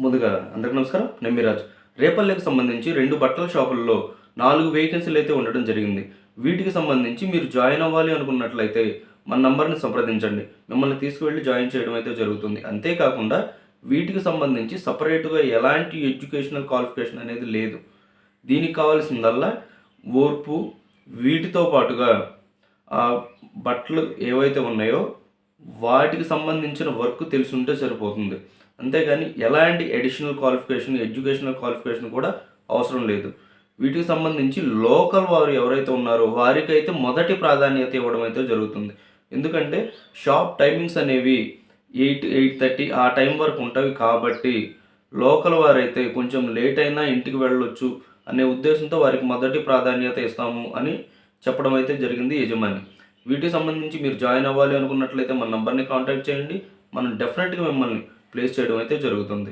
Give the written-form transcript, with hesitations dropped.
ముందుగా అందరికీ నమస్కారం. నేను మీ రాజు. రేపల్లెకి సంబంధించి 2 బట్టల షాపుల్లో 4 వేకెన్సీలు అయితే ఉండడం జరిగింది. వీటికి సంబంధించి మీరు జాయిన్ అవ్వాలి అనుకున్నట్లయితే మన నంబర్‌ని సంప్రదించండి. మిమ్మల్ని తీసుకువెళ్ళి జాయిన్ చేయడం అయితే జరుగుతుంది. అంతేకాకుండా వీటికి సంబంధించి సెపరేట్‌గా ఎలాంటి ఎడ్యుకేషనల్ క్వాలిఫికేషన్ అనేది లేదు. దీనికి కావాల్సిందల్లా ఓర్పు, వీటితో పాటుగా బట్టలు ఏవైతే ఉన్నాయో వాటికి సంబంధించిన వర్క్ తెలిసుంటే సరిపోతుంది. అంతేగాని ఎలాంటి అడిషనల్ క్వాలిఫికేషన్, ఎడ్యుకేషనల్ క్వాలిఫికేషన్ కూడా అవసరం లేదు. వీటికి సంబంధించి లోకల్ వారు ఎవరైతే ఉన్నారో వారికైతే మొదటి ప్రాధాన్యత ఇవ్వడం అయితే జరుగుతుంది. ఎందుకంటే షాప్ టైమింగ్స్ అనేవి 8:30 ఆ టైం వరకు ఉంటవి కాబట్టి లోకల్ వారైతే కొంచెం లేట్ అయినా ఇంటికి వెళ్ళొచ్చు అనే ఉద్దేశంతో వారికి మొదటి ప్రాధాన్యత ఇస్తాము అని చెప్పడం అయితే జరిగింది యజమాని. వీటికి సంబంధించి మీరు జాయిన్ అవ్వాలి అనుకున్నట్లయితే మన నంబర్‌ని కాంటాక్ట్ చేయండి. మనం డెఫినెట్‌గా మిమ్మల్ని ప్లేస్ చేయడం అయితే జరుగుతుంది.